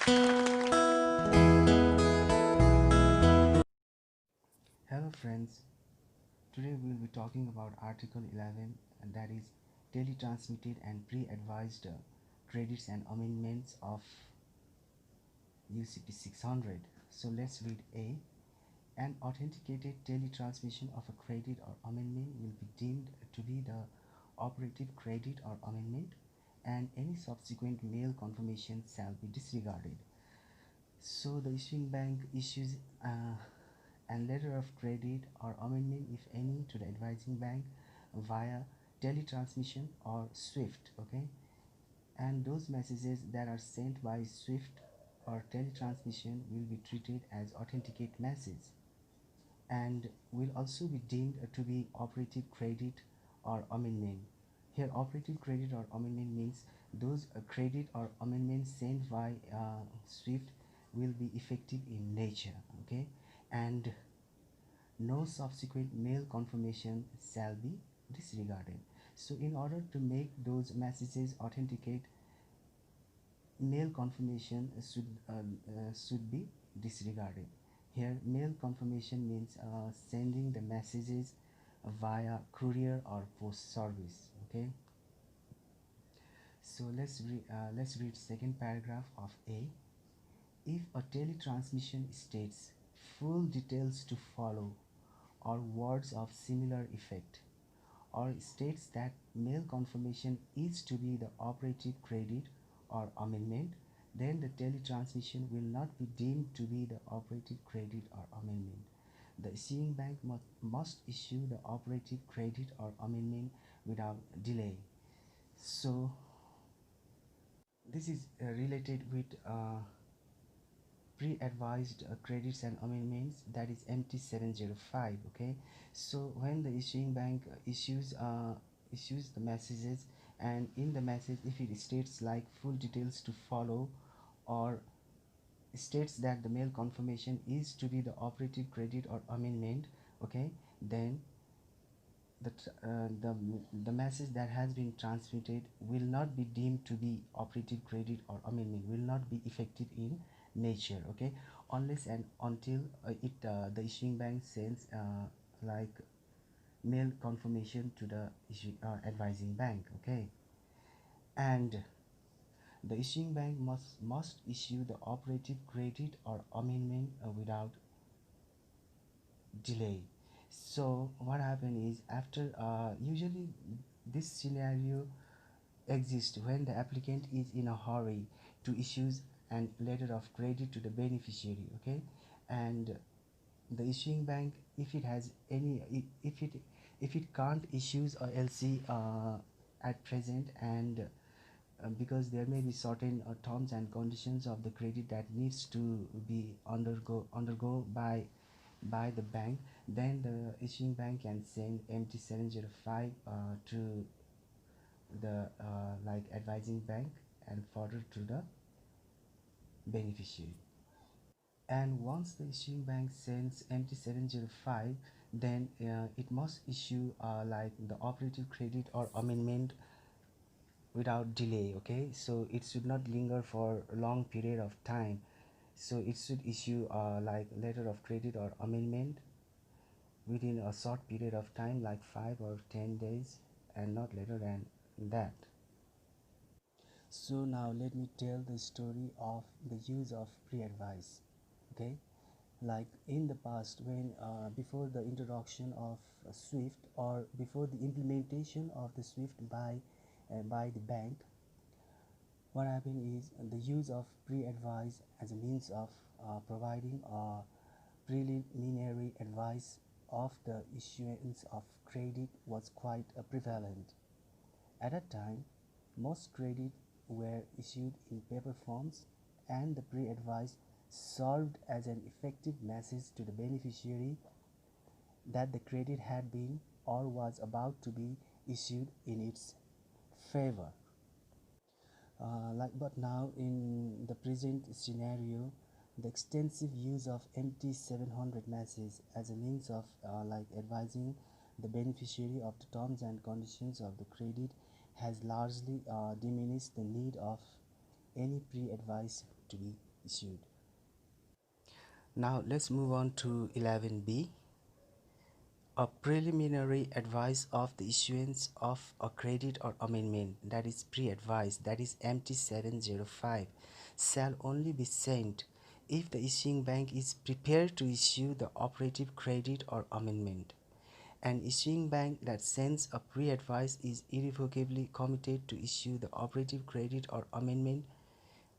Hello friends, today we will be talking about Article 11, and that is teletransmitted and pre-advised credits and amendments of UCP 600. So let's read A. An authenticated teletransmission of a credit or amendment will be deemed to be the operative credit or amendment, and any subsequent mail confirmation shall be disregarded. So the issuing bank issues a letter of credit or amendment, if any, to the advising bank via teletransmission or SWIFT. Okay, and those messages that are sent by SWIFT or teletransmission will be treated as authenticate message and will also be deemed to be operative credit or amendment. Here, operative credit or amendment means those credit or amendments sent by SWIFT will be effective in nature. Okay, and no subsequent mail confirmation shall be disregarded. So in order to make those messages authenticate, mail confirmation should be disregarded. Here, mail confirmation means sending the messages via courier or post service. Okay, so let's read second paragraph of A. If a teletransmission states full details to follow or words of similar effect, or states that mail confirmation is to be the operative credit or amendment, then the teletransmission will not be deemed to be the operative credit or amendment. The issuing bank must issue the operative credit or amendment without delay. So this is related with pre-advised credits and amendments, that is MT 705. Okay, so when the issuing bank issues the messages, and in the message if it states like full details to follow, or states that the mail confirmation is to be the operative credit or amendment, okay, then the message that has been transmitted will not be deemed to be operative credit or amendment, will not be effective in nature. Okay, unless and until the issuing bank sends like mail confirmation to the advising bank. Okay, and the issuing bank must issue the operative credit or amendment without delay. So what happened is, after usually this scenario exists when the applicant is in a hurry to issue an letter of credit to the beneficiary. Okay, and the issuing bank, if it has any, if it can't issues a LC at present, and because there may be certain terms and conditions of the credit that needs to be undergo by the bank, then the issuing bank can send MT 705 to the like advising bank and further to the beneficiary. And once the issuing bank sends MT 705, then it must issue like the operative credit or amendment without delay. Okay, so it should not linger for a long period of time. So it should issue like letter of credit or amendment within a short period of time, like 5 or 10 days, and not later than that. So now let me tell the story of the use of pre-advice. Okay, like in the past, when before the introduction of SWIFT, or before the implementation of the SWIFT by the bank, what happened is the use of pre-advice as a means of providing preliminary advice of the issuance of credit was quite prevalent. At that time, most credit were issued in paper forms, and the pre-advice served as an effective message to the beneficiary that the credit had been or was about to be issued in its favor. But now in the present scenario, the extensive use of MT 700 message as a means of like advising the beneficiary of the terms and conditions of the credit has largely diminished the need of any pre-advice to be issued. Now let's move on to 11b, a preliminary advice of the issuance of a credit or amendment, that is pre-advice, that is MT 705, shall only be sent if the issuing bank is prepared to issue the operative credit or amendment. An issuing bank that sends a pre-advice is irrevocably committed to issue the operative credit or amendment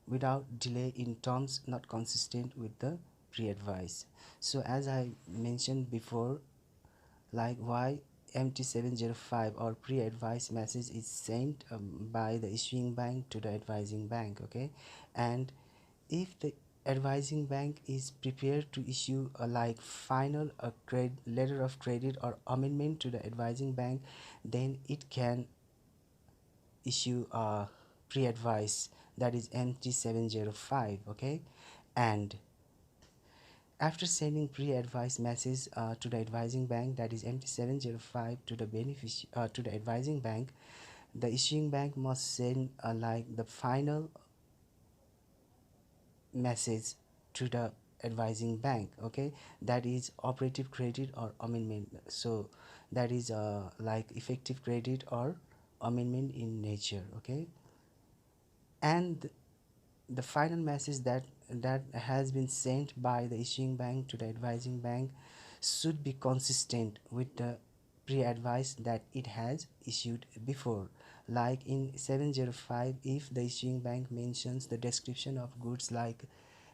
without delay in terms not consistent with the pre-advice. So as I mentioned before, like why MT 705 or pre-advice message is sent by the issuing bank to the advising bank, okay? And if the advising bank is prepared to issue a like final letter of credit or amendment to the advising bank, then it can issue a pre-advice, that is MT 705, okay? And after sending pre-advice message to the advising bank, that is MT 705, to the to the advising bank, the issuing bank must send like the final message to the advising bank, okay? That is operative credit or amendment. So that is like effective credit or amendment in nature, okay? And the final message that has been sent by the issuing bank to the advising bank should be consistent with the pre-advice that it has issued before. Like in 705, if the issuing bank mentions the description of goods like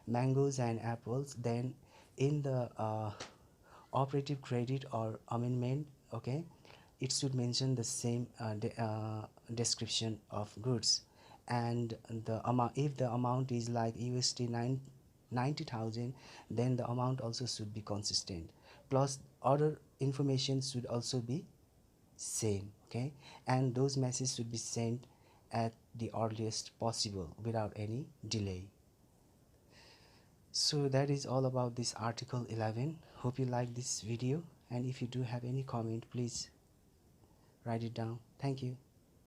mangoes and apples, then in the operative credit or amendment, okay, it should mention the same description of goods. And the amount, if the amount is like USD 90,000, then the amount also should be consistent, plus other information should also be same, okay? And those messages should be sent at the earliest possible without any delay. So that is all about this article 11. Hope you like this video, and if you do have any comment, please write it down. Thank you.